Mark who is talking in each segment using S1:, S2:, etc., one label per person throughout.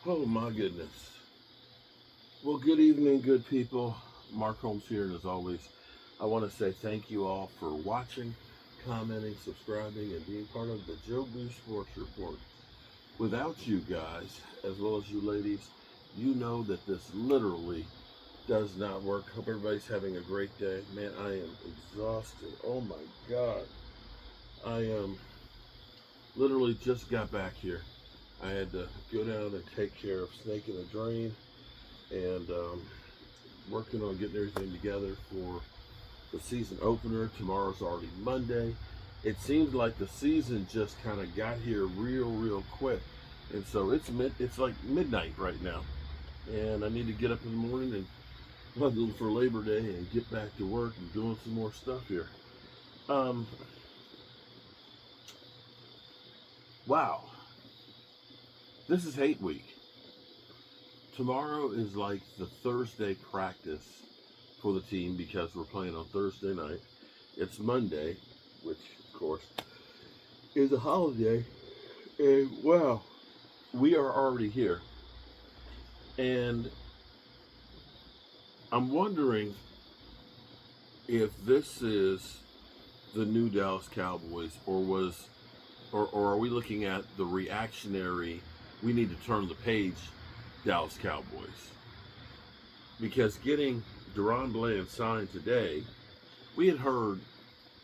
S1: Oh my goodness. Well, good evening, good people. Mark Holmes here, and as always, I want to say thank you all for watching, commenting, subscribing, and being part of the Joe B Sports Report. Without you guys, as well as you ladies, you know that this literally does not work. Hope everybody's having a great day. Man, I am exhausted. Oh my God. I literally just got back here. I had to go down and take care of Snake in a Drain and working on getting everything together for the season opener. Tomorrow's already Monday. It seems like the season just kind of got here real quick, and so it's like midnight right now, and I need to get up in the morning and bundle for Labor Day and get back to work and doing some more stuff here. Um, wow, this is hate week. Tomorrow is like the Thursday practice for the team because we're playing on Thursday night. It's Monday, which of course is a holiday, and wow, we are already here. And I'm wondering if this is the new Dallas Cowboys, or are we looking at the reactionary? We need to turn the page, Dallas Cowboys, because getting Deron Bland signed today, we had heard,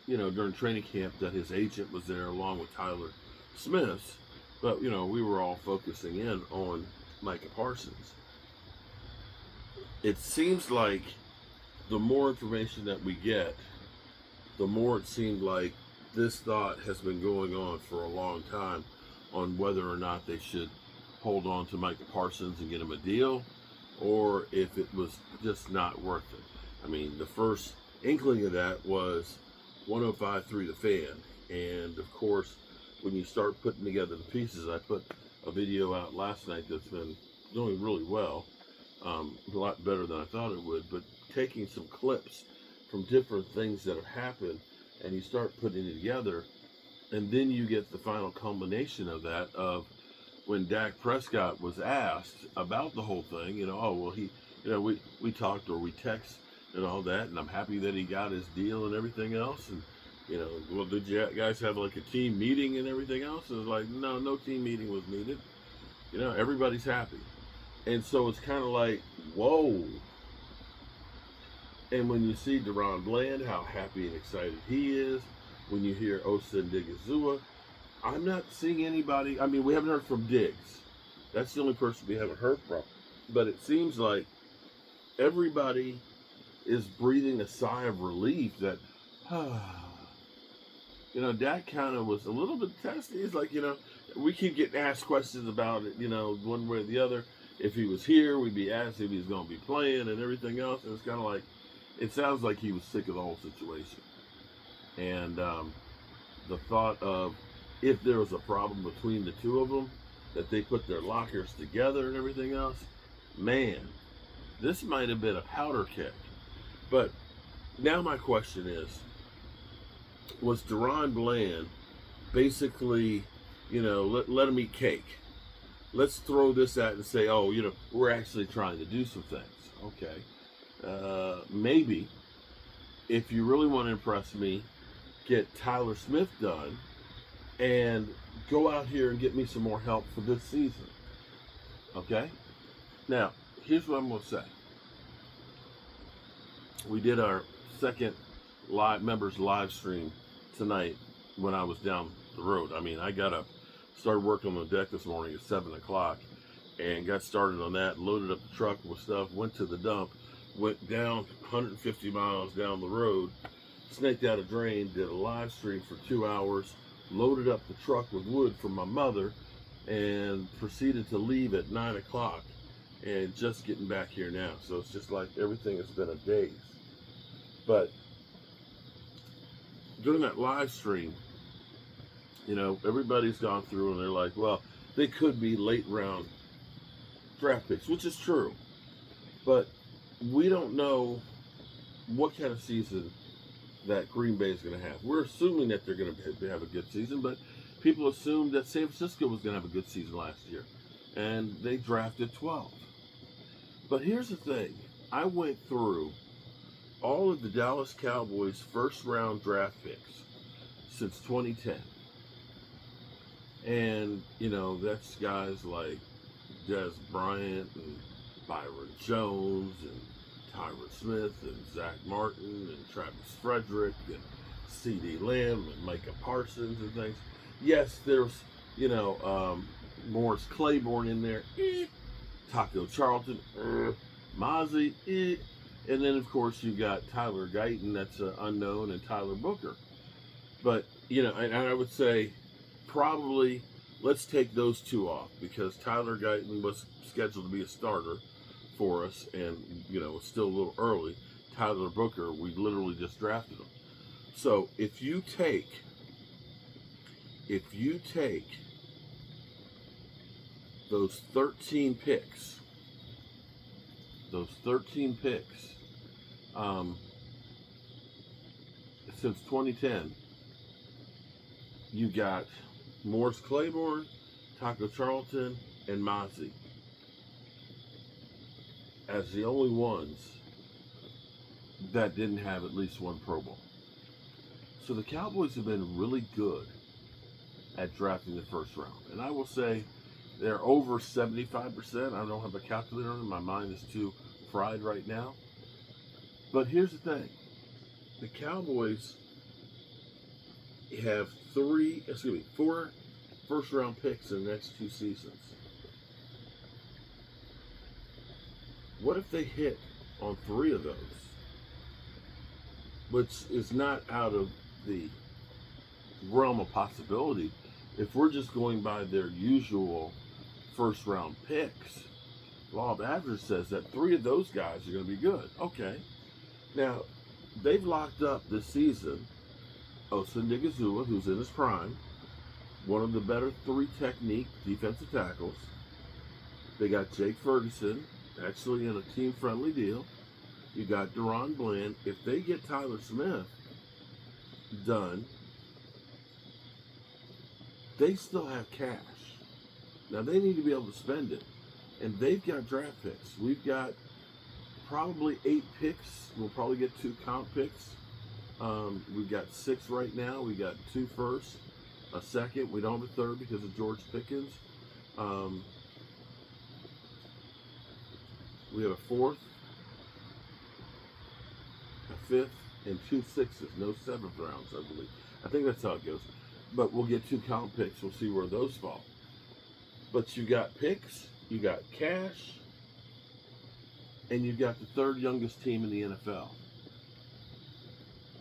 S1: during training camp that his agent was there along with Tyler Smith, but we were all focusing in on Micah Parsons. It seems like the more information that we get, the more it seemed like this thought has been going on for a long time on whether or not they should hold on to Micah Parsons and get him a deal, or if it was just not worth it. I mean, the first inkling of that was 105.3 The Fan. And of course, when you start putting together the pieces, I put a video out last night that's been doing really well, a lot better than I thought it would, but taking some clips from different things that have happened and you start putting it together, and then you get the final culmination of that of when Dak Prescott was asked about the whole thing, oh well, we talked or we text and all that, and I'm happy that he got his deal and everything else, and well, did you guys have like a team meeting and everything else? And it's like, no team meeting was needed. Everybody's happy, and so it's kind of like, whoa. And when you see Deron Bland, how happy and excited he is, when you hear Osa Digizua, I'm not seeing anybody. I mean, we haven't heard from Diggs. That's the only person we haven't heard from. But it seems like everybody is breathing a sigh of relief that, Dak kind of was a little bit testy. It's like, we keep getting asked questions about it, one way or the other. If he was here, we'd be asked if he's going to be playing and everything else. And it's kind of like, it sounds like he was sick of the whole situation. And the thought of, if there was a problem between the two of them, that they put their lockers together and everything else, man, this might have been a powder keg. But now my question is, was Deron Bland basically, let him eat cake? Let's throw this at and say, oh, we're actually trying to do some things. Okay. Maybe, if you really want to impress me, get Tyler Smith done and go out here and get me some more help for this season. Okay? Now, here's what I'm going to say. We did our second members live stream tonight when I was down the road. I mean, I got up, started working on the deck this morning at 7 o'clock and got started on that, loaded up the truck with stuff, went to the dump, went down 150 miles down the road, snaked out a drain, did a live stream for 2 hours, loaded up the truck with wood from my mother, and proceeded to leave at 9 o'clock, and just getting back here now. So it's just like everything has been a daze. But during that live stream, everybody's gone through and they're like, well, they could be late round draft picks, which is true. But we don't know what kind of season that Green Bay is going to have. We're assuming that they're going to have a good season, but people assumed that San Francisco was going to have a good season last year. and they drafted 12. But here's the thing. I went through all of the Dallas Cowboys first round draft picks since 2010. And, that's guys like Des Bryant and Byron Jones and Tyron Smith and Zach Martin and Travis Frederick and C.D. Lamb and Micah Parsons and things. Yes, there's, Morris Claiborne in there. Taco Charlton. Mozzie. And then, of course, you got Tyler Guyton, that's unknown, and Tyler Booker. But, and I would say probably let's take those two off because Tyler Guyton was scheduled to be a starter for us, and, it's still a little early. Tyler Booker, we literally just drafted him. So if you take those 13 picks, since 2010, you got Morris Claiborne, Taco Charlton, and Mozzie as the only ones that didn't have at least one Pro Bowl. So the Cowboys have been really good at drafting the first round. And I will say they're over 75%. I don't have a calculator on it. My mind is too fried right now. But here's the thing. The Cowboys have 4 first round picks in the next 2 seasons. What if they hit on 3 of those? Which is not out of the realm of possibility. If we're just going by their usual first round picks, law of average says that 3 of those guys are going to be good. Okay. Now, they've locked up this season Osa Nigazua, who's in his prime, one of the better 3 technique defensive tackles. They got Jake Ferguson, actually in a team-friendly deal. You got Deron Bland. If they get Tyler Smith done, they still have cash. Now, they need to be able to spend it. And they've got draft picks. We've got probably 8 picks. We'll probably get 2 comp picks. We've got 6 right now. We got 2 firsts, a second. We don't have a third because of George Pickens. We have a 4th, a 5th, and 2 6s. No 7th rounds, I believe. I think that's how it goes. But we'll get 2 comp picks. We'll see where those fall. But you got picks, you got cash, and you've got the 3rd youngest team in the NFL.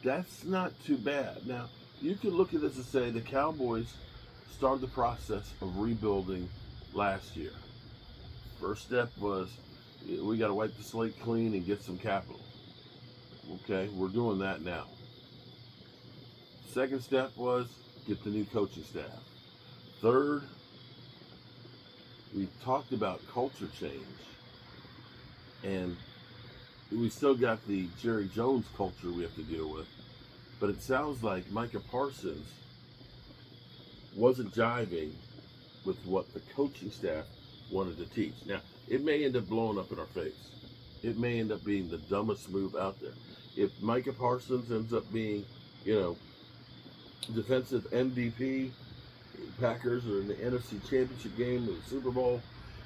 S1: That's not too bad. Now, you could look at this and say the Cowboys started the process of rebuilding last year. First step was we got to wipe the slate clean and get some capital. Okay, we're doing that now. Second step was get the new coaching staff. Third, we talked about culture change. And we still got the Jerry Jones culture we have to deal with. But it sounds like Micah Parsons wasn't jiving with what the coaching staff wanted to teach. Now, it may end up blowing up in our face. It may end up being the dumbest move out there. If Micah Parsons ends up being, defensive MVP, Packers are in the NFC Championship game with the Super Bowl,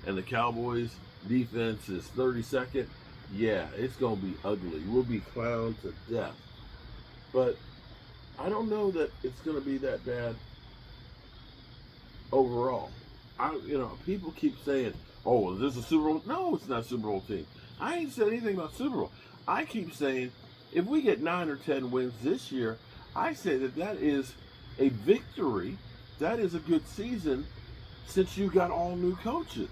S1: and the Cowboys defense is 32nd, yeah, it's going to be ugly. We'll be clowned to death. But I don't know that it's going to be that bad overall. People keep saying, oh, is this a Super Bowl? No, it's not a Super Bowl team. I ain't said anything about Super Bowl. I keep saying, if we get 9 or 10 wins this year, I say that is a victory. That is a good season since you got all new coaches.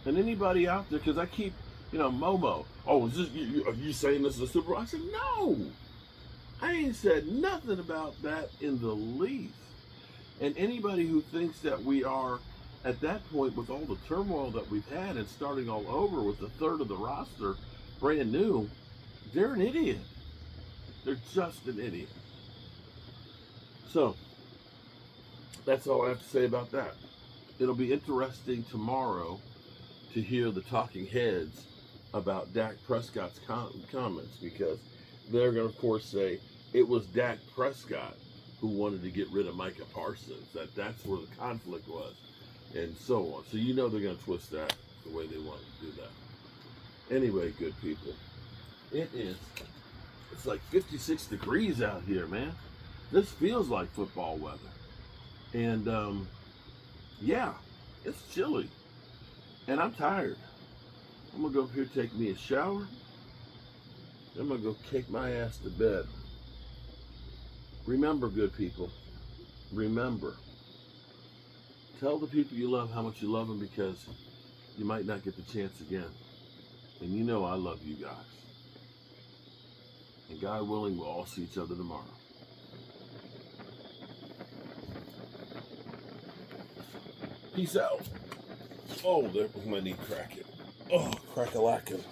S1: And anybody out there, because I keep, Momo, oh, is this, are you saying this is a Super Bowl? I said, no. I ain't said nothing about that in the least. And anybody who thinks that we are at that point with all the turmoil that we've had and starting all over with a third of the roster brand new, they're an idiot. They're just an idiot. So, that's all I have to say about that. it'll be interesting tomorrow to hear the talking heads about Dak Prescott's comments, because they're going to, of course, say it was Dak Prescott who wanted to get rid of Micah Parsons. That's where the conflict was, and so on. So you know they're going to twist that the way they want to do that. Anyway, good people, it's like 56 degrees out here, man. This feels like football weather, and yeah, it's chilly, and I'm tired. I'm gonna go up here, take me a shower. I'm gonna go kick my ass to bed. Remember, good people, remember, tell the people you love how much you love them, because you might not get the chance again. And you know I love you guys. And God willing, we'll all see each other tomorrow. Peace out. Oh, there was my knee cracking. Oh, crack-a-lackin'.